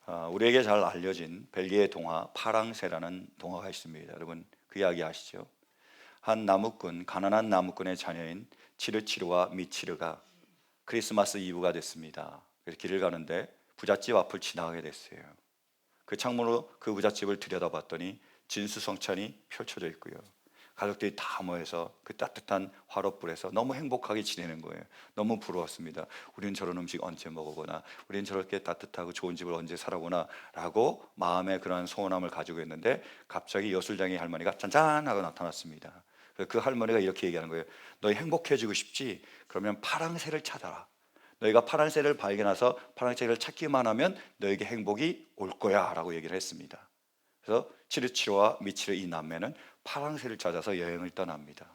우리에게 잘 알려진 벨기에 동화 파랑새라는 동화가 있습니다. 여러분 그 이야기 아시죠? 한 나무꾼, 가난한 나무꾼의 자녀인 치르치르와 미치르가 크리스마스 이브가 됐습니다. 그래서 길을 가는데 부잣집 앞을 지나가게 됐어요. 그 창문으로 그 부잣집을 들여다봤더니 진수성찬이 펼쳐져 있고요. 가족들이 다 모여서 그 따뜻한 화롯불에서 너무 행복하게 지내는 거예요. 너무 부러웠습니다. 우리는 저런 음식 언제 먹어보나, 우리는 저렇게 따뜻하고 좋은 집을 언제 살아보나 라고 마음에 그런 소원함을 가지고 있는데, 갑자기 여술장의 할머니가 짠짠하고 나타났습니다. 그 할머니가 이렇게 얘기하는 거예요. 너희 행복해지고 싶지? 그러면 파랑새를 찾아라. 너희가 파랑새를 발견해서 파랑새를 찾기만 하면 너에게 행복이 올 거야 라고 얘기를 했습니다. 그래서 치르치르와 미치르 이 남매는 파랑새를 찾아서 여행을 떠납니다.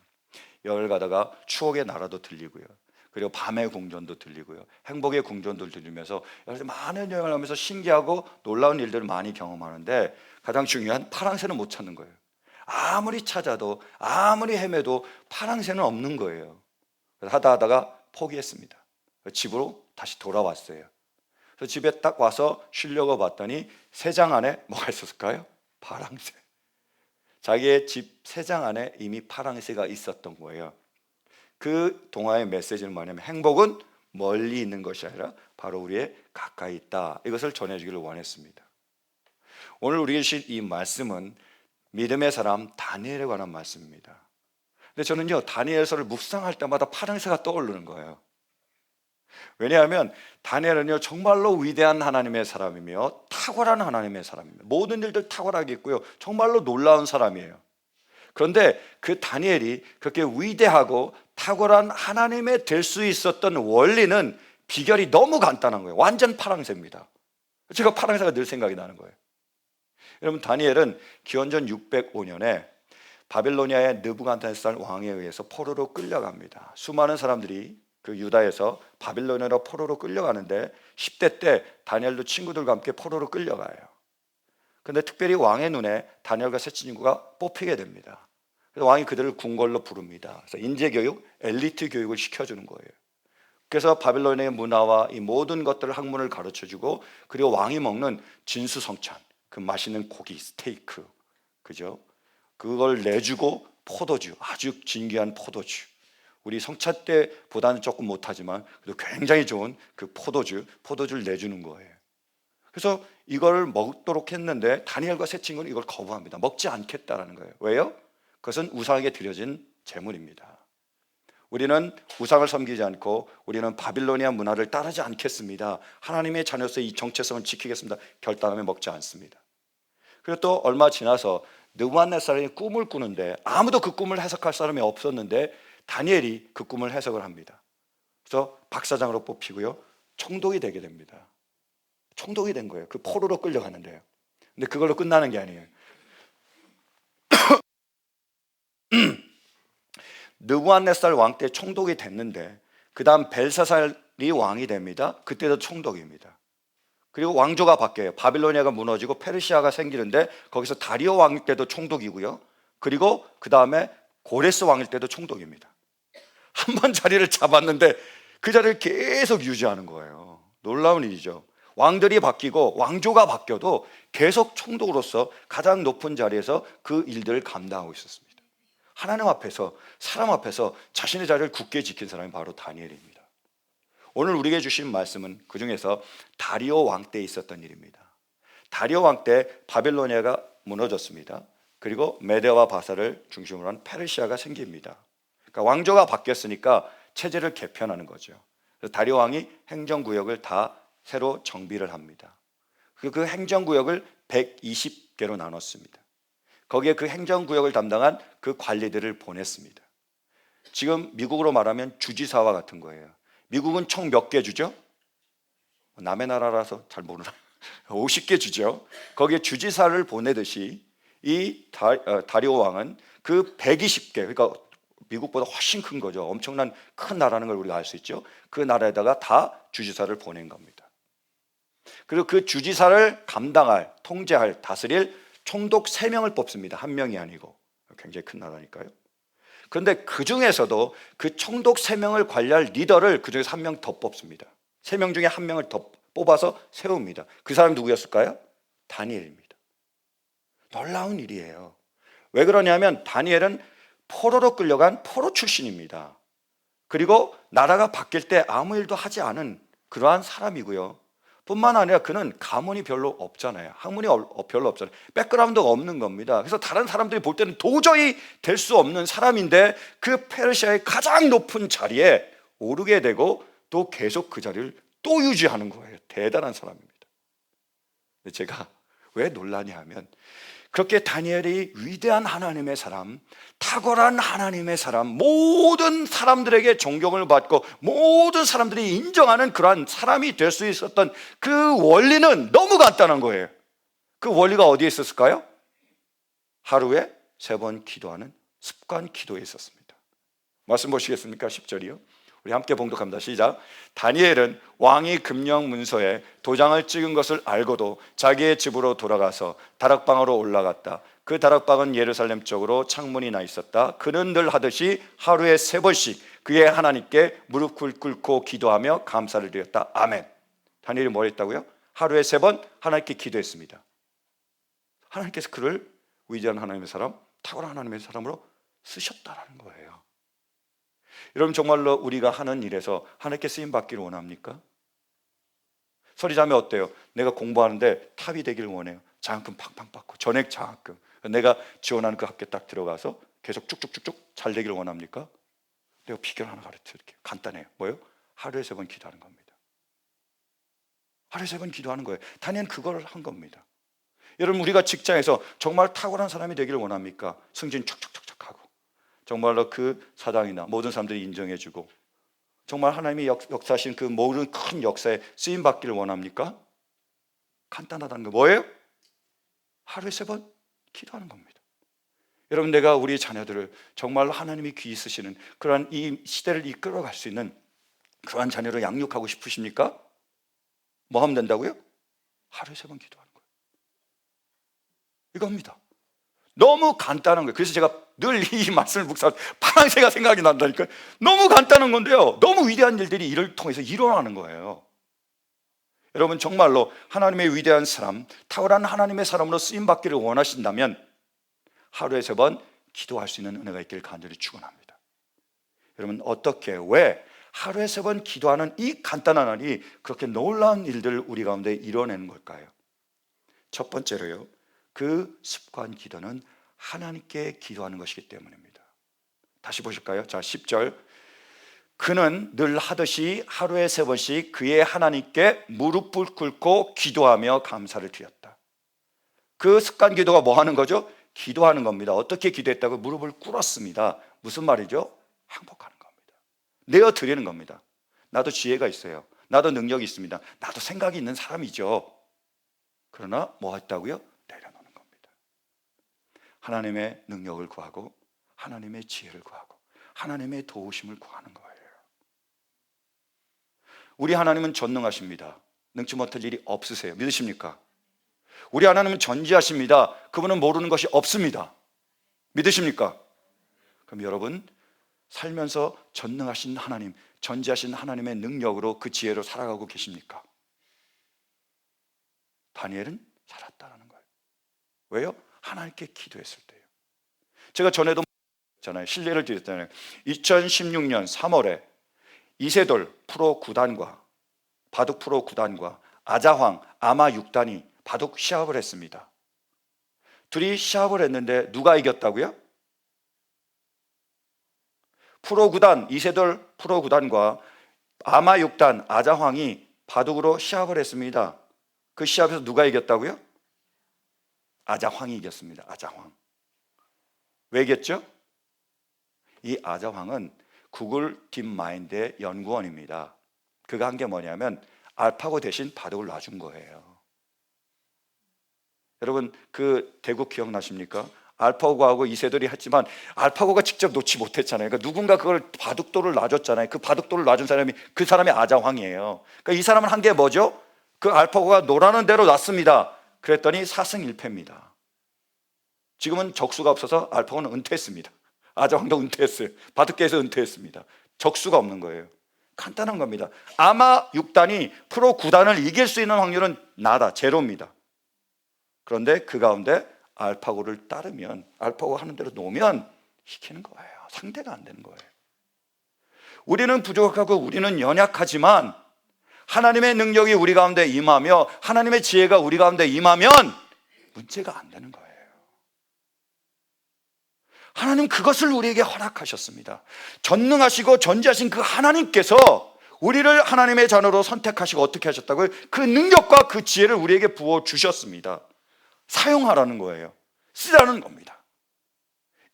여행을 가다가 추억의 나라도 들리고요, 그리고 밤의 궁전도 들리고요, 행복의 궁전도 들리면서 많은 여행을 하면서 신기하고 놀라운 일들을 많이 경험하는데, 가장 중요한 파랑새는 못 찾는 거예요. 아무리 찾아도 아무리 헤매도 파랑새는 없는 거예요. 그래서 하다가 포기했습니다. 집으로 다시 돌아왔어요. 그래서 집에 딱 와서 쉬려고 봤더니 새장 안에 뭐가 있었을까요? 파랑새. 자기의 집 새장 안에 이미 파랑새가 있었던 거예요. 그 동화의 메시지는 뭐냐면, 행복은 멀리 있는 것이 아니라 바로 우리의 가까이 있다. 이것을 전해주기를 원했습니다. 오늘 우리에게 주신 이 말씀은 믿음의 사람 다니엘에 관한 말씀입니다. 근데 저는요, 다니엘서를 묵상할 때마다 파랑새가 떠오르는 거예요. 왜냐하면 다니엘은요, 정말로 위대한 하나님의 사람이며 탁월한 하나님의 사람입니다. 모든 일들 탁월하게 있고요, 정말로 놀라운 사람이에요. 그런데 그 다니엘이 그렇게 위대하고 탁월한 하나님의 될 수 있었던 원리는, 비결이 너무 간단한 거예요. 완전 파랑새입니다. 제가 파랑새가 늘 생각이 나는 거예요. 여러분, 다니엘은 기원전 605년에 바빌로니아의 느부갓네살 왕에 의해서 포로로 끌려갑니다. 수많은 사람들이 그 유다에서 바빌로니아로 포로로 끌려가는데, 10대 때 다니엘도 친구들과 함께 포로로 끌려가요. 그런데 특별히 왕의 눈에 다니엘과 세 친구가 뽑히게 됩니다. 그래서 왕이 그들을 궁궐로 부릅니다. 그래서 인재교육, 엘리트 교육을 시켜주는 거예요. 그래서 바빌로니아의 문화와 이 모든 것들을, 학문을 가르쳐주고, 그리고 왕이 먹는 진수성찬, 그 맛있는 고기, 스테이크, 그죠? 그걸 내주고, 포도주, 아주 진귀한 포도주, 우리 성찬 때보다는 조금 못하지만 그래도 굉장히 좋은 그 포도주를 내주는 거예요. 그래서 이걸 먹도록 했는데 다니엘과 세 친구는 이걸 거부합니다. 먹지 않겠다라는 거예요. 왜요? 그것은 우상에게 드려진 제물입니다. 우리는 우상을 섬기지 않고 우리는 바빌로니아 문화를 따르지 않겠습니다. 하나님의 자녀로서 이 정체성을 지키겠습니다. 결단하면 먹지 않습니다. 그리고 또 얼마 지나서 느부갓네살이 꿈을 꾸는데, 아무도 그 꿈을 해석할 사람이 없었는데 다니엘이 그 꿈을 해석을 합니다. 그래서 박사장으로 뽑히고요, 총독이 되게 됩니다. 총독이 된 거예요. 그 포로로 끌려가는데요. 근데 그걸로 끝나는 게 아니에요. 느부갓네살 왕 때 총독이 됐는데, 그 다음 벨사살이 왕이 됩니다. 그때도 총독입니다. 그리고 왕조가 바뀌어요. 바빌로니아가 무너지고 페르시아가 생기는데, 거기서 다리오 왕 때도 총독이고요, 그리고 그 다음에 고레스 왕일 때도 총독입니다. 한 번 자리를 잡았는데 그 자리를 계속 유지하는 거예요. 놀라운 일이죠. 왕들이 바뀌고 왕조가 바뀌어도 계속 총독으로서 가장 높은 자리에서 그 일들을 감당하고 있었습니다. 하나님 앞에서, 사람 앞에서 자신의 자리를 굳게 지킨 사람이 바로 다니엘입니다. 오늘 우리에게 주신 말씀은 그 중에서 다리오 왕 때 있었던 일입니다. 다리오 왕 때 바빌로니아가 무너졌습니다. 그리고 메데와 바사를 중심으로 한 페르시아가 생깁니다. 그러니까 왕조가 바뀌었으니까 체제를 개편하는 거죠. 그래서 다리오 왕이 행정구역을 다 새로 정비를 합니다. 그 행정구역을 120개로 나눴습니다. 거기에 그 행정구역을 담당한 그 관리들을 보냈습니다. 지금 미국으로 말하면 주지사와 같은 거예요. 미국은 총 몇 개 주죠? 남의 나라라서 잘 모르나? 50개 주죠. 거기에 주지사를 보내듯이 이 다리오 왕은 그 120개, 그러니까 미국보다 훨씬 큰 거죠. 엄청난 큰 나라는 걸 우리가 알 수 있죠. 그 나라에다가 다 주지사를 보낸 겁니다. 그리고 그 주지사를 감당할, 통제할, 다스릴 총독 3명을 뽑습니다. 한 명이 아니고. 굉장히 큰 나라니까요. 그런데 그 중에서도 그 총독 3명을 관리할 리더를 그 중에서 한 명 더 뽑습니다. 3명 중에 한 명을 더 뽑아서 세웁니다. 그 사람이 누구였을까요? 다니엘입니다. 놀라운 일이에요. 왜 그러냐면 다니엘은 포로로 끌려간 포로 출신입니다. 그리고 나라가 바뀔 때 아무 일도 하지 않은 그러한 사람이고요. 뿐만 아니라 그는 가문이 별로 없잖아요. 학문이 별로 없잖아요. 백그라운드가 없는 겁니다. 그래서 다른 사람들이 볼 때는 도저히 될 수 없는 사람인데 그 페르시아의 가장 높은 자리에 오르게 되고 또 계속 그 자리를 또 유지하는 거예요. 대단한 사람입니다. 제가 왜 놀라냐 하면 그렇게 다니엘이 위대한 하나님의 사람, 탁월한 하나님의 사람, 모든 사람들에게 존경을 받고 모든 사람들이 인정하는 그러한 사람이 될 수 있었던 그 원리는 너무 간단한 거예요. 그 원리가 어디에 있었을까요? 하루에 3번 기도하는 습관 기도에 있었습니다. 말씀 보시겠습니까? 10절이요. 우리 함께 봉독합니다. 시작. 다니엘은 왕이 금령 문서에 도장을 찍은 것을 알고도 자기의 집으로 돌아가서 다락방으로 올라갔다. 그 다락방은 예루살렘 쪽으로 창문이 나 있었다. 그는 늘 하듯이 하루에 3번씩 그의 하나님께 무릎 꿇고 기도하며 감사를 드렸다. 아멘. 다니엘이 뭘 했다고요? 하루에 3번 하나님께 기도했습니다. 하나님께서 그를 위대한 하나님의 사람, 탁월한 하나님의 사람으로 쓰셨다라는 거예요. 여러분, 정말로 우리가 하는 일에서 하나님께 쓰임받기를 원합니까? 서리자매 어때요? 내가 공부하는데 탑이 되기를 원해요. 장학금 팡팡 받고 전액 장학금, 내가 지원하는 그 학교에 딱 들어가서 계속 쭉쭉쭉쭉 잘 되기를 원합니까? 내가 비결 하나 가르쳐드릴게요. 간단해요. 뭐예요? 하루에 3번 기도하는 겁니다. 하루에 3번 기도하는 거예요. 다니엘은 그걸 한 겁니다. 여러분, 우리가 직장에서 정말 탁월한 사람이 되기를 원합니까? 승진 척척척척 하고 정말로 그 사장이나 모든 사람들이 인정해주고 정말 하나님이 역사하신 그 모든 큰 역사에 쓰임받기를 원합니까? 간단하다는 거 뭐예요? 하루에 3번 기도하는 겁니다. 여러분, 내가 우리 자녀들을 정말로 하나님이 귀히 쓰시는 그러한 이 시대를 이끌어갈 수 있는 그러한 자녀를 양육하고 싶으십니까? 뭐 하면 된다고요? 하루에 3번 기도하는 거예요. 이겁니다. 너무 간단한 거예요. 그래서 제가 늘 이 말씀을 묵상하면 파랑새가 생각이 난다니까요. 너무 간단한 건데요, 너무 위대한 일들이 이를 통해서 일어나는 거예요. 여러분, 정말로 하나님의 위대한 사람, 탁월한 하나님의 사람으로 쓰임받기를 원하신다면 하루에 3번 기도할 수 있는 은혜가 있기를 간절히 축원합니다. 여러분, 어떻게, 왜 하루에 3번 기도하는 이 간단한 일이 그렇게 놀라운 일들을 우리 가운데 이뤄내는 걸까요? 첫 번째로요, 그 습관 기도는 하나님께 기도하는 것이기 때문입니다. 다시 보실까요? 자, 10절. 그는 늘 하듯이 하루에 3번씩 그의 하나님께 무릎을 꿇고 기도하며 감사를 드렸다. 그 습관 기도가 뭐 하는 거죠? 기도하는 겁니다. 어떻게 기도했다고? 무릎을 꿇었습니다. 무슨 말이죠? 항복하는 겁니다. 내어 드리는 겁니다. 나도 지혜가 있어요. 나도 능력이 있습니다. 나도 생각이 있는 사람이죠. 그러나 뭐 했다고요? 내려놓는 겁니다. 하나님의 능력을 구하고 하나님의 지혜를 구하고 하나님의 도우심을 구하는 거예요. 우리 하나님은 전능하십니다. 능치 못할 일이 없으세요. 믿으십니까? 우리 하나님은 전지하십니다. 그분은 모르는 것이 없습니다. 믿으십니까? 그럼 여러분, 살면서 전능하신 하나님, 전지하신 하나님의 능력으로 그 지혜로 살아가고 계십니까? 다니엘은 살았다는 거예요. 왜요? 하나님께 기도했을 때요. 제가 전에도 했잖아요. 신뢰를 드렸잖아요. 2016년 3월에 이세돌 프로 구단과 바둑 프로 구단과 아자황 아마 6단이 바둑 시합을 했습니다. 둘이 시합을 했는데 누가 이겼다고요? 프로 구단 이세돌 프로 구단과 아마 6단 아자황이 바둑으로 시합을 했습니다. 그 시합에서 누가 이겼다고요? 아자황이 이겼습니다. 아자황. 왜 이겼죠? 이 아자황은 구글 딥마인드의 연구원입니다. 그가 한 게 뭐냐면 알파고 대신 바둑을 놔준 거예요. 여러분, 그 대국 기억나십니까? 알파고하고 이세돌이 했지만 알파고가 직접 놓지 못했잖아요. 그러니까 누군가 그걸 바둑돌을 놔줬잖아요. 그 바둑돌을 놔준 사람이 그 사람이 아자황이에요. 그러니까 이 사람은 한 게 뭐죠? 그 알파고가 놓라는 대로 놨습니다. 그랬더니 4승 1패입니다. 지금은 적수가 없어서 알파고는 은퇴했습니다. 아자황도 은퇴했어요. 바둑계에서 은퇴했습니다. 적수가 없는 거예요. 간단한 겁니다. 아마 6단이 프로 9단을 이길 수 있는 확률은 나다, 제로입니다. 그런데 그 가운데 알파고를 따르면, 알파고 하는 대로 놓으면 이기는 거예요. 상대가 안 되는 거예요. 우리는 부족하고 우리는 연약하지만 하나님의 능력이 우리 가운데 임하며 하나님의 지혜가 우리 가운데 임하면 문제가 안 되는 거예요. 하나님 그것을 우리에게 허락하셨습니다. 전능하시고 전지하신 그 하나님께서 우리를 하나님의 자녀로 선택하시고 어떻게 하셨다고요? 그 능력과 그 지혜를 우리에게 부어주셨습니다. 사용하라는 거예요. 쓰라는 겁니다.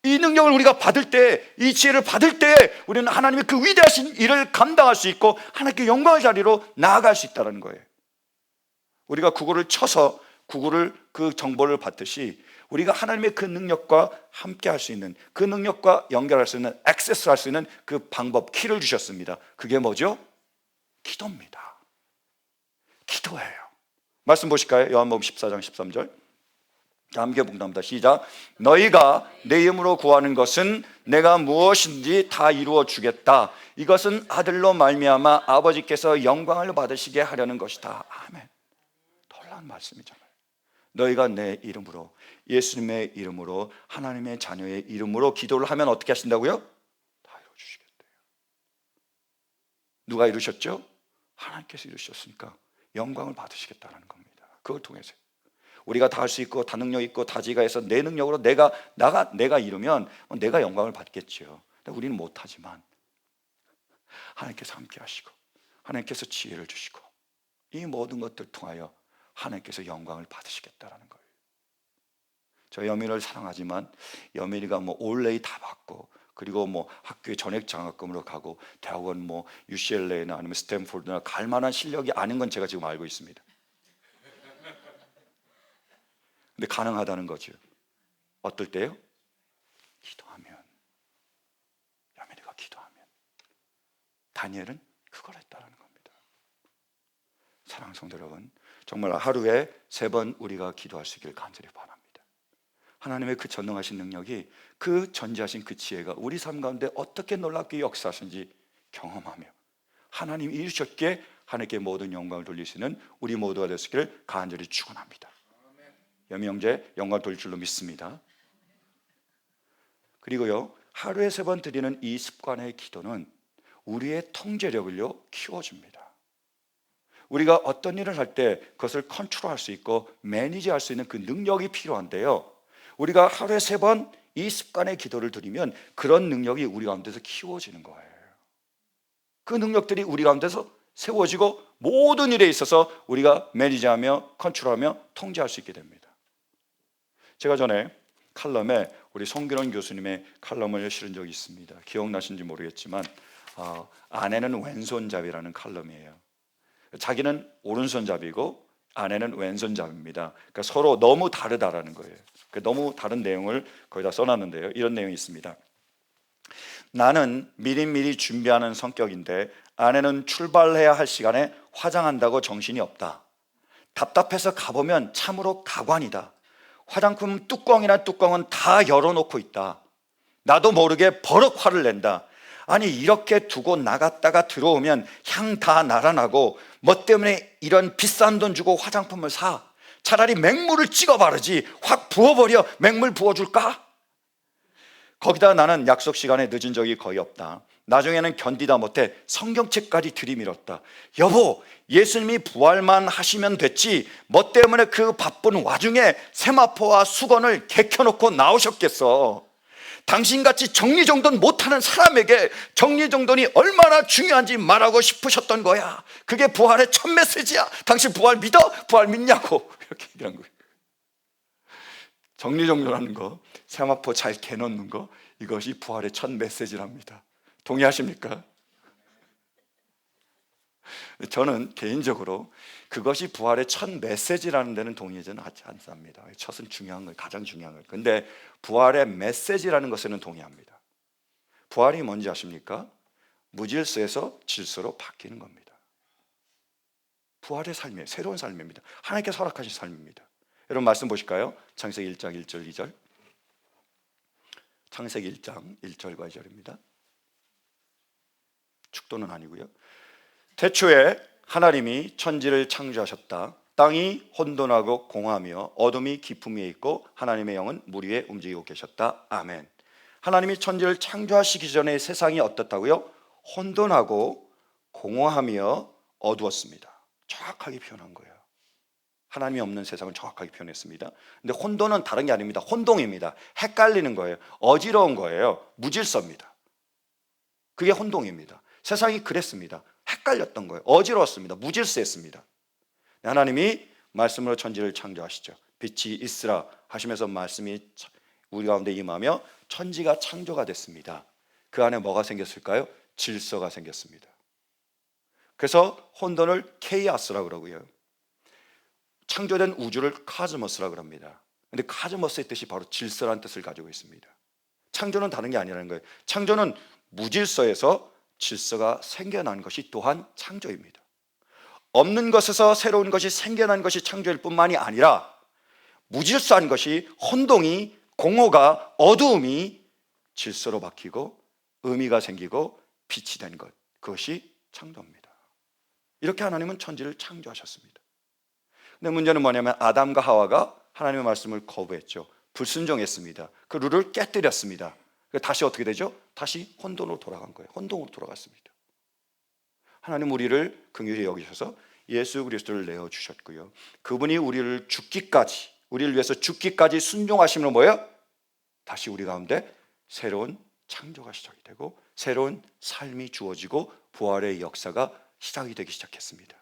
이 능력을 우리가 받을 때, 이 지혜를 받을 때 우리는 하나님의 그 위대하신 일을 감당할 수 있고 하나님께 영광의 자리로 나아갈 수 있다는 거예요. 우리가 구글을 쳐서 구글을 그 정보를 받듯이 우리가 하나님의 그 능력과 함께 할 수 있는, 그 능력과 연결할 수 있는, 액세스할 수 있는 그 방법, 키를 주셨습니다. 그게 뭐죠? 기도입니다. 기도예요. 말씀 보실까요? 요한복음 14장 13절. 함께 봉독합니다. 시작. 너희가 내 이름으로 구하는 것은 내가 무엇인지 다 이루어 주겠다. 이것은 아들로 말미암아 아버지께서 영광을 받으시게 하려는 것이다. 아멘. 놀라운 말씀이잖아요. 너희가 내 이름으로, 예수님의 이름으로, 하나님의 자녀의 이름으로 기도를 하면 어떻게 하신다고요? 다 이루어 주시겠대요. 누가 이루셨죠? 하나님께서 이루셨으니까 영광을 받으시겠다는 겁니다. 그걸 통해서 우리가 다 할 수 있고 다 능력 있고 다 지혜가 내 능력으로 내가 이루면 내가 영광을 받겠죠. 우리는 못하지만 하나님께서 함께 하시고 하나님께서 지혜를 주시고 이 모든 것들을 통하여 하나님께서 영광을 받으시겠다라는 거예요. 저 여민을 사랑하지만 여민이가 올레이 다 받고 그리고 학교에 전액 장학금으로 가고 대학원 UCLA나 아니면 스탠포드나 갈 만한 실력이 아닌 건 제가 지금 알고 있습니다. 근데 가능하다는 거죠. 어떨 때요? 기도하면. 여민이가 기도하면. 다니엘은 그걸 했다는 겁니다. 사랑하는 성도 여러분, 정말 하루에 3번 우리가 기도할 수 있기를 간절히 바랍니다. 하나님의 그 전능하신 능력이, 그 전지하신 그 지혜가 우리 삶 가운데 어떻게 놀랍게 역사하시는지 경험하며 하나님이 이루셨기에 하나님께 모든 영광을 돌릴 수 있는 우리 모두가 되시기를 간절히 축원합니다. 여미 형제 영광 돌릴 줄로 믿습니다. 그리고요, 하루에 3번 드리는 이 습관의 기도는 우리의 통제력을요 키워줍니다. 우리가 어떤 일을 할 때 그것을 컨트롤할 수 있고 매니지할 수 있는 그 능력이 필요한데요, 우리가 하루에 3번 이 습관의 기도를 드리면 그런 능력이 우리 가운데서 키워지는 거예요. 그 능력들이 우리 가운데서 세워지고 모든 일에 있어서 우리가 매니지하며 컨트롤하며 통제할 수 있게 됩니다. 제가 전에 칼럼에 우리 송기론 교수님의 칼럼을 실은 적이 있습니다. 기억나신지 모르겠지만 아내는 왼손잡이라는 칼럼이에요. 자기는 오른손잡이고 아내는 왼손잡이입니다. 그러니까 서로 너무 다르다라는 거예요. 너무 다른 내용을 거기다 써놨는데요, 이런 내용이 있습니다. 나는 미리미리 준비하는 성격인데 아내는 출발해야 할 시간에 화장한다고 정신이 없다. 답답해서 가보면 참으로 가관이다. 화장품 뚜껑이나 뚜껑은 다 열어놓고 있다. 나도 모르게 버럭 화를 낸다. 아니 이렇게 두고 나갔다가 들어오면 향 다 날아나고 뭐 때문에 이런 비싼 돈 주고 화장품을 사? 차라리 맹물을 찍어 바르지 확 부어버려. 맹물 부어줄까? 거기다 나는 약속 시간에 늦은 적이 거의 없다. 나중에는 견디다 못해 성경책까지 들이밀었다. 여보, 예수님이 부활만 하시면 됐지 뭐 때문에 그 바쁜 와중에 세마포와 수건을 개켜놓고 나오셨겠어. 당신같이 정리정돈 못하는 사람에게 정리정돈이 얼마나 중요한지 말하고 싶으셨던 거야. 그게 부활의 첫 메시지야. 당신 부활 믿어? 부활 믿냐고 이렇게 얘기한 거예요. 정리정돈하는 거, 세마포 잘 개놓는 거, 이것이 부활의 첫 메시지랍니다. 동의하십니까? 저는 개인적으로 그것이 부활의 첫 메시지라는 데는 동의하지는 않습니다. 첫은 중요한 거예요. 가장 중요한 거예요. 근데 부활의 메시지라는 것에는 동의합니다. 부활이 뭔지 아십니까? 무질서에서 질서로 바뀌는 겁니다. 부활의 삶이에요. 새로운 삶입니다. 하나님께서 허락하신 삶입니다. 여러분 말씀 보실까요? 창세기 1장 1절 2절. 창세기 1장 1절과 2절입니다. 축도는 아니고요. 태초에 하나님이 천지를 창조하셨다. 땅이 혼돈하고 공허하며 어둠이 깊음 위에 있고 하나님의 영은 물 위에 움직이고 계셨다. 아멘. 하나님이 천지를 창조하시기 전에 세상이 어떻다고요? 혼돈하고 공허하며 어두웠습니다. 정확하게 표현한 거예요. 하나님이 없는 세상을 정확하게 표현했습니다. 근데 혼돈은 다른 게 아닙니다. 혼동입니다. 헷갈리는 거예요. 어지러운 거예요. 무질서입니다. 그게 혼동입니다. 세상이 그랬습니다. 헷갈렸던 거예요. 어지러웠습니다. 무질서했습니다. 하나님이 말씀으로 천지를 창조하시죠. 빛이 있으라 하시면서 말씀이 우리 가운데 임하며 천지가 창조가 됐습니다. 그 안에 뭐가 생겼을까요? 질서가 생겼습니다. 그래서 혼돈을 케이아스라고 그러고요. 창조된 우주를 카즈모스라고 합니다. 근데 카즈모스의 뜻이 바로 질서라는 뜻을 가지고 있습니다. 창조는 다른 게 아니라는 거예요. 창조는 무질서에서 질서가 생겨난 것이 또한 창조입니다. 없는 것에서 새로운 것이 생겨난 것이 창조일 뿐만이 아니라 무질서한 것이 혼동이 공허가 어두움이 질서로 바뀌고 의미가 생기고 빛이 된 것, 그것이 창조입니다. 이렇게 하나님은 천지를 창조하셨습니다. 근데 문제는 뭐냐면 아담과 하와가 하나님의 말씀을 거부했죠. 불순종했습니다. 그 룰을 깨뜨렸습니다. 다시 어떻게 되죠? 다시 혼돈으로 돌아간 거예요. 혼동으로 돌아갔습니다. 하나님 우리를 긍휼히 여기셔서 예수 그리스도를 내어주셨고요. 그분이 우리를 위해서 죽기까지 순종하심으로 뭐예요? 다시 우리 가운데 새로운 창조가 시작이 되고 새로운 삶이 주어지고 부활의 역사가 시작이 되기 시작했습니다.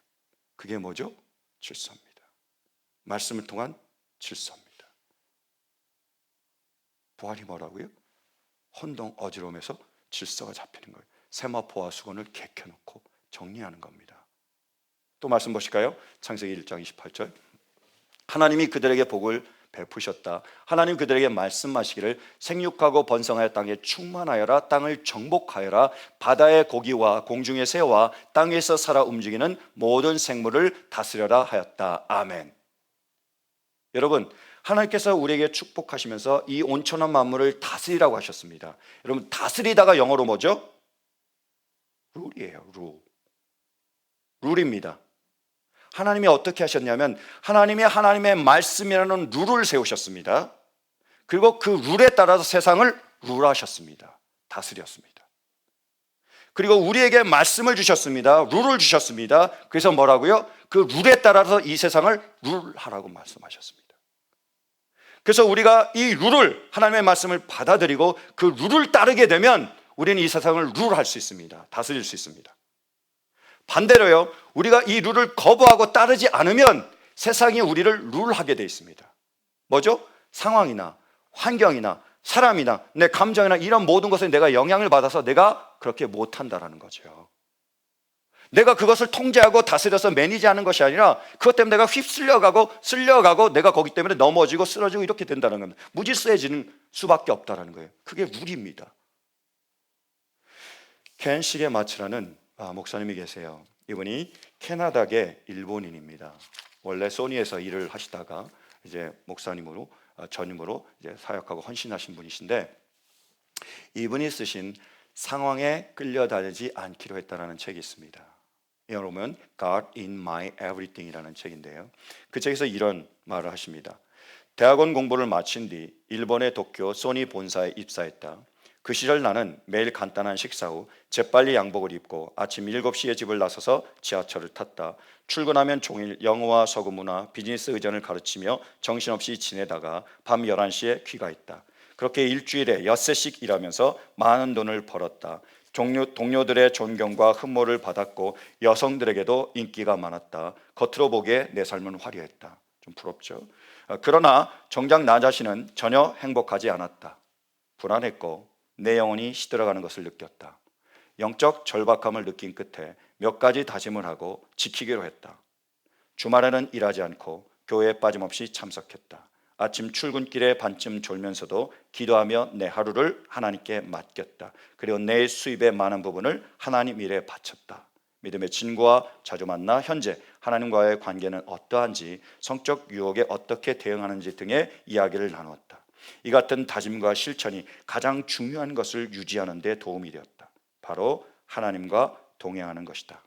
그게 뭐죠? 질서입니다. 말씀을 통한 질서입니다. 부활이 뭐라고요? 혼동 어지러움에서 질서가 잡히는 거예요. 세마포와 수건을 개켜놓고 정리하는 겁니다. 또 말씀 보실까요? 창세기 1장 28절. 하나님이 그들에게 복을 베푸셨다. 하나님 그들에게 말씀하시기를 생육하고 번성하여 땅에 충만하여라. 땅을 정복하여라. 바다의 고기와 공중의 새와 땅에서 살아 움직이는 모든 생물을 다스려라 하였다. 아멘. 여러분, 하나님께서 우리에게 축복하시면서 이 온천한 만물을 다스리라고 하셨습니다. 여러분, 다스리다가 영어로 뭐죠? 룰이에요. 룰입니다. 하나님이 어떻게 하셨냐면 하나님의 말씀이라는 룰을 세우셨습니다. 그리고 그 룰에 따라서 세상을 룰하셨습니다. 다스렸습니다. 그리고 우리에게 말씀을 주셨습니다. 룰을 주셨습니다. 그래서 뭐라고요? 그 룰에 따라서 이 세상을 룰하라고 말씀하셨습니다. 그래서 우리가 이 룰을, 하나님의 말씀을 받아들이고 그 룰을 따르게 되면 우리는 이 세상을 룰할 수 있습니다. 다스릴 수 있습니다. 반대로요, 우리가 이 룰을 거부하고 따르지 않으면 세상이 우리를 룰하게 되어 있습니다. 뭐죠? 상황이나 환경이나 사람이나 내 감정이나 이런 모든 것에 내가 영향을 받아서 내가 그렇게 못한다라는 거죠. 내가 그것을 통제하고 다스려서 매니지하는 것이 아니라 그것 때문에 내가 쓸려가고 내가 거기 때문에 넘어지고 쓰러지고 이렇게 된다는 겁니다. 무질서해지는 수밖에 없다는 거예요. 그게 룰입니다. 켄 시게마츠라는 목사님이 계세요. 이분이 캐나다계 일본인입니다. 원래 소니에서 일을 하시다가 이제 목사님으로 전임으로 이제 사역하고 헌신하신 분이신데, 이분이 쓰신 상황에 끌려다니지 않기로 했다라는 책이 있습니다. 영어로 보면 God in My Everything이라는 책인데요. 그 책에서 이런 말을 하십니다. 대학원 공부를 마친 뒤 일본의 도쿄 소니 본사에 입사했다. 그 시절 나는 매일 간단한 식사 후 재빨리 양복을 입고 아침 7시에 집을 나서서 지하철을 탔다. 출근하면 종일 영어와 서구문화, 비즈니스 의전을 가르치며 정신없이 지내다가 밤 11시에 귀가했다. 그렇게 일주일에 엿새씩 일하면서 많은 돈을 벌었다. 동료들의 존경과 흠모를 받았고 여성들에게도 인기가 많았다. 겉으로 보기에 내 삶은 화려했다. 좀 부럽죠? 그러나 정작 나 자신은 전혀 행복하지 않았다. 불안했고 내 영혼이 시들어가는 것을 느꼈다. 영적 절박함을 느낀 끝에 몇 가지 다짐을 하고 지키기로 했다. 주말에는 일하지 않고 교회에 빠짐없이 참석했다. 아침 출근길에 반쯤 졸면서도 기도하며 내 하루를 하나님께 맡겼다. 그리고 내 수입의 많은 부분을 하나님 일에 바쳤다. 믿음의 친구와 자주 만나 현재 하나님과의 관계는 어떠한지, 성적 유혹에 어떻게 대응하는지 등의 이야기를 나누었다. 이 같은 다짐과 실천이 가장 중요한 것을 유지하는 데 도움이 되었다. 바로 하나님과 동행하는 것이다.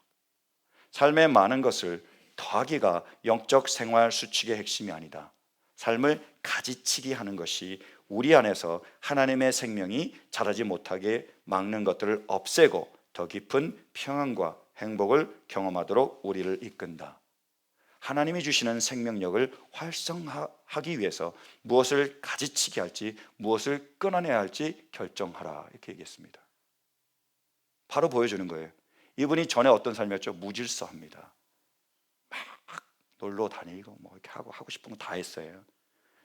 삶의 많은 것을 더하기가 영적 생활 수칙의 핵심이 아니다. 삶을 가지치기 하는 것이 우리 안에서 하나님의 생명이 자라지 못하게 막는 것들을 없애고 더 깊은 평안과 행복을 경험하도록 우리를 이끈다. 하나님이 주시는 생명력을 활성화하기 위해서 무엇을 가지치기 할지 무엇을 끊어내야 할지 결정하라, 이렇게 얘기했습니다. 바로 보여주는 거예요. 이분이 전에 어떤 삶이었죠? 무질서합니다. 막 놀러 다니고 뭐 이렇게 하고 싶은 거 다 했어요.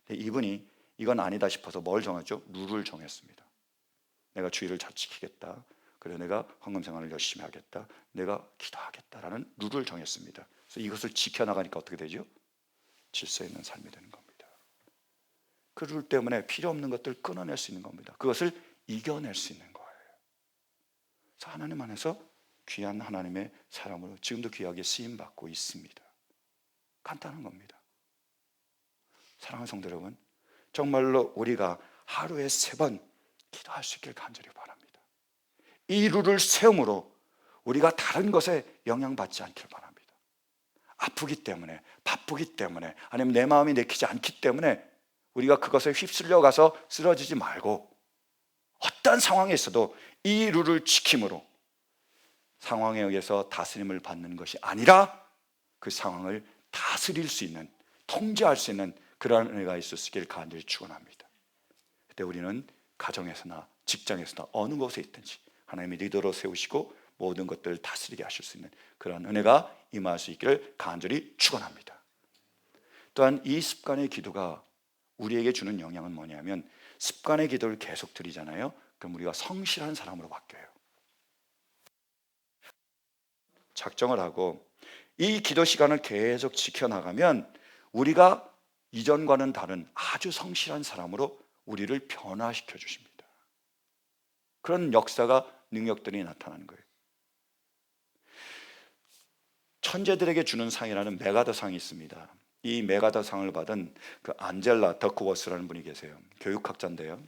근데 이분이 이건 아니다 싶어서 뭘 정했죠? 룰을 정했습니다. 내가 주의를 잘 지키겠다. 그리고 내가 헌금 생활을 열심히 하겠다. 내가 기도하겠다라는 룰을 정했습니다. 그래서 이것을 지켜나가니까 어떻게 되죠? 질서 있는 삶이 되는 겁니다. 그 룰 때문에 필요 없는 것들을 끊어낼 수 있는 겁니다. 그것을 이겨낼 수 있는 거예요. 그래서 하나님 안에서 귀한 하나님의 사람으로 지금도 귀하게 쓰임받고 있습니다. 간단한 겁니다. 사랑하는 성도 여러분, 정말로 우리가 하루에 3번 기도할 수 있길 간절히 바랍니다. 이 룰을 세움으로 우리가 다른 것에 영향받지 않길 바랍니다. 아프기 때문에, 바쁘기 때문에, 아니면 내 마음이 내키지 않기 때문에 우리가 그것에 휩쓸려 가서 쓰러지지 말고 어떠한 상황에 있어도 이 룰을 지킴으로 상황에 의해서 다스림을 받는 것이 아니라 그 상황을 다스릴 수 있는, 통제할 수 있는 그러한 은혜가 있을 수 있기를 간절히 축원합니다. 그때 우리는 가정에서나 직장에서나 어느 곳에 있든지 하나님의 리더로 세우시고 모든 것들을 다스리게 하실 수 있는 그런 은혜가 임할 수 있기를 간절히 축원합니다. 또한 이 습관의 기도가 우리에게 주는 영향은 뭐냐면, 습관의 기도를 계속 드리잖아요. 그럼 우리가 성실한 사람으로 바뀌어요. 작정을 하고 이 기도 시간을 계속 지켜나가면 우리가 이전과는 다른 아주 성실한 사람으로 우리를 변화시켜 주십니다. 그런 역사가, 능력들이 나타나는 거예요. 천재들에게 주는 상이라는 메가더 상이 있습니다. 이 메가더 상을 받은 그 안젤라 더크워스라는 분이 계세요. 교육학자인데요.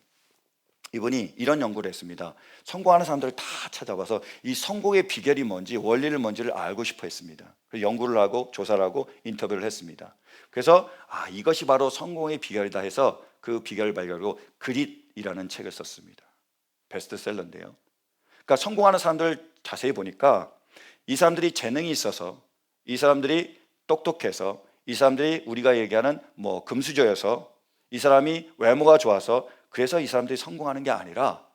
이분이 이런 연구를 했습니다. 성공하는 사람들을 다 찾아봐서 이 성공의 비결이 뭔지, 원리를 뭔지를 알고 싶어 했습니다. 그래서 연구를 하고 조사를 하고 인터뷰를 했습니다. 그래서 이것이 바로 성공의 비결이다 해서 그 비결을 발견하고 그릿이라는 책을 썼습니다. 베스트셀러인데요. 그러니까 성공하는 사람들 자세히 보니까 이 사람들이 재능이 있어서, 이 사람들이 똑똑해서, 이 사람들이 우리가 얘기하는 뭐 금수저여서, 이 사람이 외모가 좋아서 그래서 이 사람들이 성공하는 게 아니라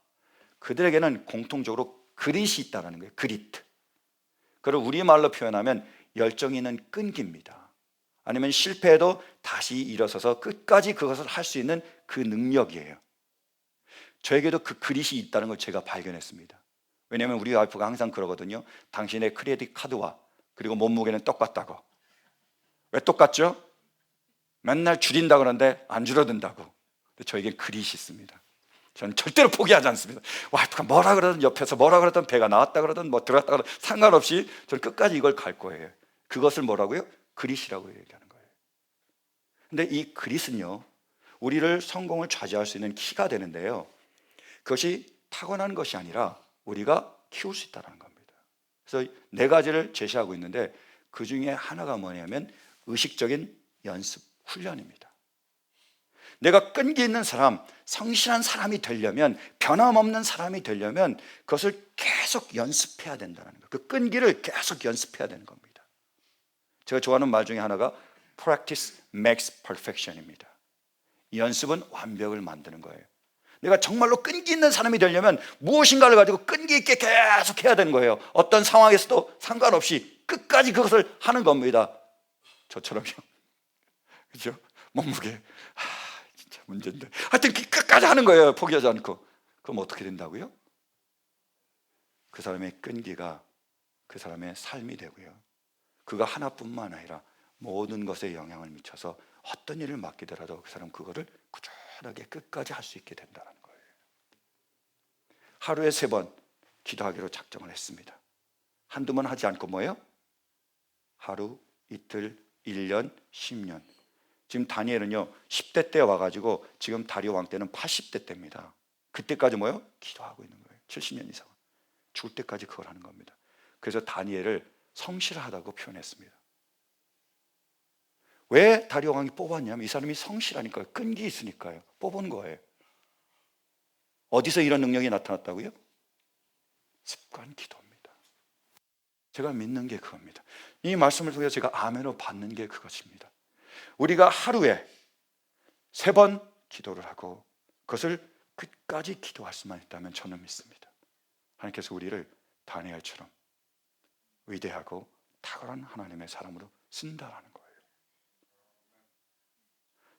그들에게는 공통적으로 그릿이 있다는 거예요. 그릿. 그걸 우리말로 표현하면 열정이 있는 끈기입니다. 아니면 실패해도 다시 일어서서 끝까지 그것을 할 수 있는 그 능력이에요. 저에게도 그 그릿이 있다는 걸 제가 발견했습니다. 왜냐하면 우리 와이프가 항상 그러거든요. 당신의 크레딧 카드와 그리고 몸무게는 똑같다고. 왜 똑같죠? 맨날 줄인다 그러는데 안 줄어든다고. 저에겐 그릿이 있습니다. 저는 절대로 포기하지 않습니다. 와이프가 뭐라 그러든, 옆에서 뭐라 그러든, 배가 나왔다 그러든 뭐 들어갔다 그러든 상관없이 저는 끝까지 이걸 갈 거예요. 그것을 뭐라고요? 그릿이라고 얘기하는 거예요. 근데 이 그릿은요, 우리를 성공을 좌지할 수 있는 키가 되는데요, 그것이 타고난 것이 아니라 우리가 키울 수 있다는 겁니다. 그래서 4가지를 제시하고 있는데 그 중에 하나가 뭐냐면 의식적인 연습, 훈련입니다. 내가 끈기 있는 사람, 성실한 사람이 되려면, 변함없는 사람이 되려면 그것을 계속 연습해야 된다는 거예요. 그 끈기를 계속 연습해야 되는 겁니다. 제가 좋아하는 말 중에 하나가 Practice makes perfection입니다. 연습은 완벽을 만드는 거예요. 내가 정말로 끈기 있는 사람이 되려면 무엇인가를 가지고 끈기 있게 계속 해야 되는 거예요. 어떤 상황에서도 상관없이 끝까지 그것을 하는 겁니다. 저처럼요. 그렇죠? 몸무게 진짜 문제인데 하여튼 끝까지 하는 거예요. 포기하지 않고. 그럼 어떻게 된다고요? 그 사람의 끈기가 그 사람의 삶이 되고요, 그가 하나뿐만 아니라 모든 것에 영향을 미쳐서 어떤 일을 맡기더라도 그 사람 그거를 꾸준하게 끝까지 할 수 있게 된다는 거예요. 하루에 3번 기도하기로 작정을 했습니다. 한두 번 하지 않고 뭐예요? 하루, 이틀, 1년, 10년. 지금 다니엘은요 10대 때 와가지고 지금 다리오 왕 때는 80대 때입니다. 그때까지 뭐예요? 기도하고 있는 거예요. 70년 이상. 죽을 때까지 그걸 하는 겁니다. 그래서 다니엘을 성실하다고 표현했습니다. 왜 다리오 왕이 뽑았냐면 이 사람이 성실하니까요. 끈기 있으니까요. 뽑은 거예요. 어디서 이런 능력이 나타났다고요? 습관 기도입니다. 제가 믿는 게 그겁니다. 이 말씀을 통해서 제가 아멘으로 받는 게 그것입니다. 우리가 하루에 3번 기도를 하고 그것을 끝까지 기도할 수만 있다면 저는 믿습니다. 하나님께서 우리를 다니엘처럼 위대하고 탁월한 하나님의 사람으로 쓴다라는 거예요.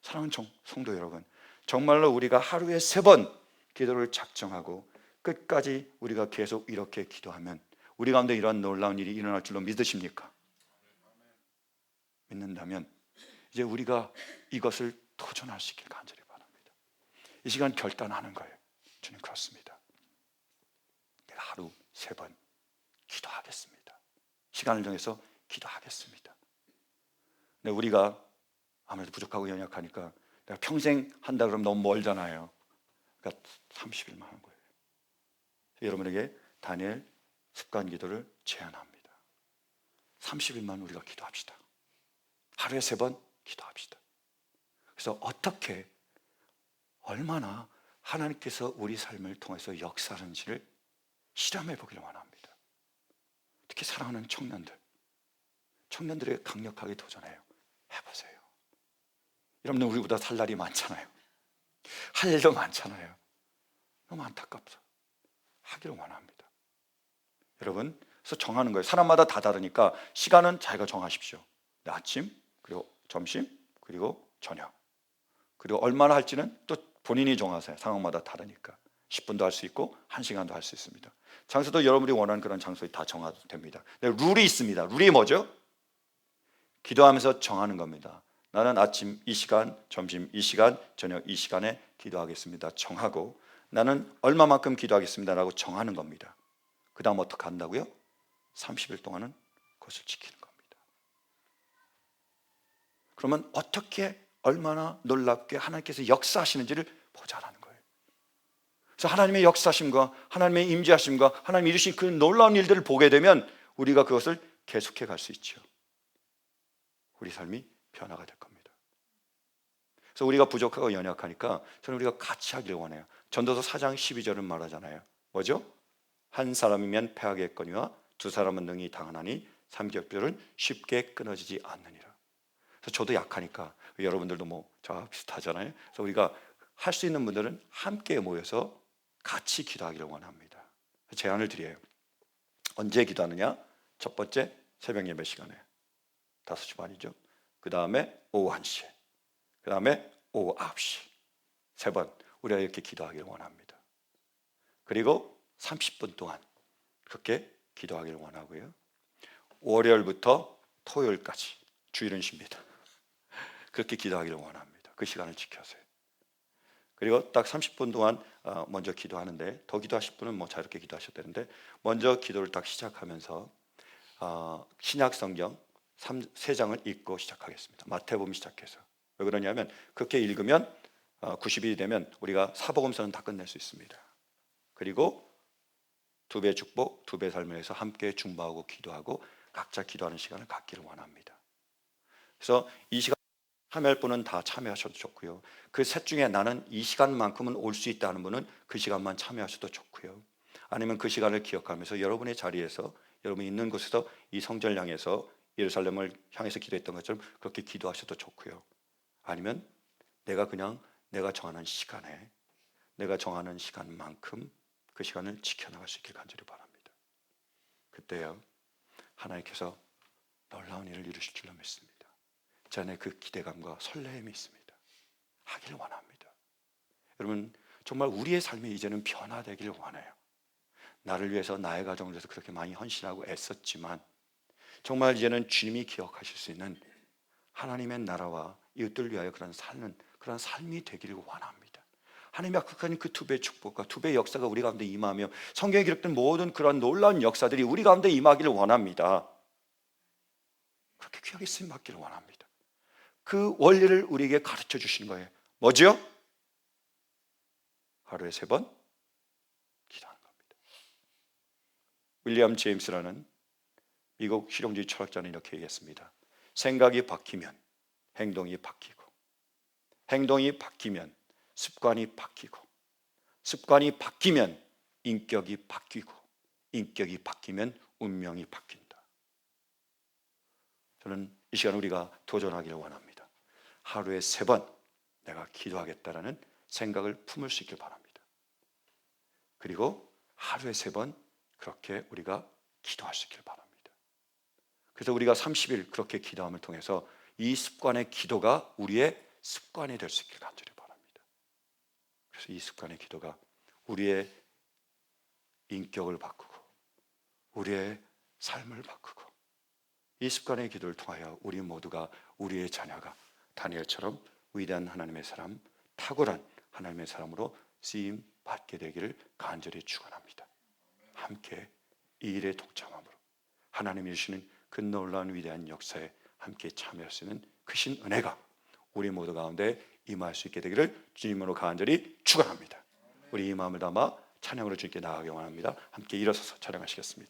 사랑하는 성도 여러분, 정말로 우리가 하루에 3번 기도를 작정하고 끝까지 우리가 계속 이렇게 기도하면 우리 가운데 이러한 놀라운 일이 일어날 줄로 믿으십니까? 믿는다면 이제 우리가 이것을 도전할 수 있길 간절히 바랍니다. 이 시간 결단하는 거예요. 주님, 그렇습니다. 내가 하루 3번 기도하겠습니다. 시간을 정해서 기도하겠습니다. 근데 우리가 아무래도 부족하고 연약하니까 내가 평생 한다 그러면 너무 멀잖아요. 그러니까 30일만 하는 거예요. 여러분에게 다니엘 습관 기도를 제안합니다. 30일만 우리가 기도합시다. 하루에 3번 기도합시다. 그래서 어떻게 얼마나 하나님께서 우리 삶을 통해서 역사하는지를 실험해 보기를 원합니다. 특히 사랑하는 청년들에게 강력하게 도전해요. 해보세요. 여러분들 우리보다 살 날이 많잖아요. 할 일도 많잖아요. 너무 안타깝죠. 하기를 원합니다. 여러분, 그래서 정하는 거예요. 사람마다 다 다르니까 시간은 자기가 정하십시오. 아침, 그리고 점심, 그리고 저녁. 그리고 얼마나 할지는 또 본인이 정하세요. 상황마다 다르니까 10분도 할 수 있고 1시간도 할 수 있습니다. 장소도 여러분이 원하는 그런 장소에 다 정해도 됩니다. 근데 룰이 있습니다. 룰이 뭐죠? 기도하면서 정하는 겁니다. 나는 아침 이 시간, 점심 이 시간, 저녁 이 시간에 기도하겠습니다. 정하고 나는 얼마만큼 기도하겠습니다라고 정하는 겁니다. 그 다음 어떻게 한다고요? 30일 동안은 그것을 지키는 겁니다. 그러면 어떻게 얼마나 놀랍게 하나님께서 역사하시는지를 보자라는 거예요. 그래서 하나님의 역사심과 하나님의 임재하심과 하나님이 이루신 그 놀라운 일들을 보게 되면 우리가 그것을 계속해 갈 수 있죠. 우리 삶이 변화가 될 겁니다. 그래서 우리가 부족하고 연약하니까 저는 우리가 같이 하기를 원해요. 전도서 4장 12절은 말하잖아요. 뭐죠? 한 사람이면 패하겠거니와 2사람은 능히 당하나니 삼겹살은 쉽게 끊어지지 않느니라. 그래서 저도 약하니까 여러분들도 뭐 저와 비슷하잖아요. 그래서 우리가 할 수 있는 분들은 함께 모여서 같이 기도하기를 원합니다. 제안을 드려요. 언제 기도하느냐? 첫 번째 새벽 예배 시간에 5시 반이죠. 그 다음에 오후 1시에, 그 다음에 오후 9시 3번 우리가 이렇게 기도하기를 원합니다. 그리고 30분 동안 그렇게 기도하기를 원하고요. 월요일부터 토요일까지 주일은 쉽니다. 그렇게 기도하기를 원합니다. 그 시간을 지켜서요. 그리고 딱 30분 동안 먼저 기도하는데 더 기도하실 분은 뭐 자유롭게 기도하셔도 되는데 먼저 기도를 딱 시작하면서 신약 성경 3장을 읽고 시작하겠습니다. 마태복음 시작해서. 왜 그러냐면 그렇게 읽으면 90일이 되면 우리가 사복음서는 다 끝낼 수 있습니다. 그리고 2배 축복, 2배 삶을 위해서 함께 중보하고 기도하고 각자 기도하는 시간을 갖기를 원합니다. 그래서 이 시간 참여할 분은 다 참여하셔도 좋고요. 그 셋 중에 나는 이 시간만큼은 올 수 있다는 분은 그 시간만 참여하셔도 좋고요. 아니면 그 시간을 기억하면서 여러분의 자리에서 여러분이 있는 곳에서 이 성전을 향해서 예루살렘을 향해서 기도했던 것처럼 그렇게 기도하셔도 좋고요. 아니면 내가 그냥 내가 정하는 시간에 내가 정하는 시간만큼 그 시간을 지켜나갈 수 있길 간절히 바랍니다. 그때요 하나님께서 놀라운 일을 이루실 줄로 믿습니다. 제 안에 그 기대감과 설레임이 있습니다. 하기를 원합니다. 여러분 정말 우리의 삶이 이제는 변화되기를 원해요. 나를 위해서 나의 가정을 위해서 그렇게 많이 헌신하고 애썼지만 정말 이제는 주님이 기억하실 수 있는 하나님의 나라와 이웃들을 위하여 그런 삶이 되기를 원합니다. 하나님이 약속하신 그 2배 축복과 2배 역사가 우리 가운데 임하며 성경에 기록된 모든 그런 놀라운 역사들이 우리 가운데 임하기를 원합니다. 그렇게 귀하게 쓰임 받기를 원합니다. 그 원리를 우리에게 가르쳐 주시는 거예요. 뭐죠? 하루에 3번 기도하는 겁니다. 윌리엄 제임스라는 미국 실용주의 철학자는 이렇게 얘기했습니다. 생각이 바뀌면 행동이 바뀌고, 행동이 바뀌면 습관이 바뀌고, 습관이 바뀌면 인격이 바뀌고, 인격이 바뀌면 운명이 바뀐다. 저는 이 시간 우리가 도전하기를 원합니다. 하루에 3번 내가 기도하겠다라는 생각을 품을 수 있길 바랍니다. 그리고 하루에 3번 그렇게 우리가 기도할 수 있길 바랍니다. 그래서 우리가 30일 그렇게 기도함을 통해서 이 습관의 기도가 우리의 습관이 될 수 있길 간절히 바랍니다. 그래서 이 습관의 기도가 우리의 인격을 바꾸고 우리의 삶을 바꾸고, 이 습관의 기도를 통하여 우리 모두가, 우리의 자녀가 다니엘처럼 위대한 하나님의 사람, 탁월한 하나님의 사람으로 쓰임 받게 되기를 간절히 축원합니다. 함께 이 일에 동참함으로 하나님이 주시는 그 놀라운 위대한 역사에 함께 참여할 수 있는 크신 은혜가 우리 모두 가운데 임할 수 있게 되기를 주님으로 간절히 축원합니다. 우리 이 마음을 담아 찬양으로 주님께 나아가기 원합니다. 함께 일어서서 찬양하시겠습니다.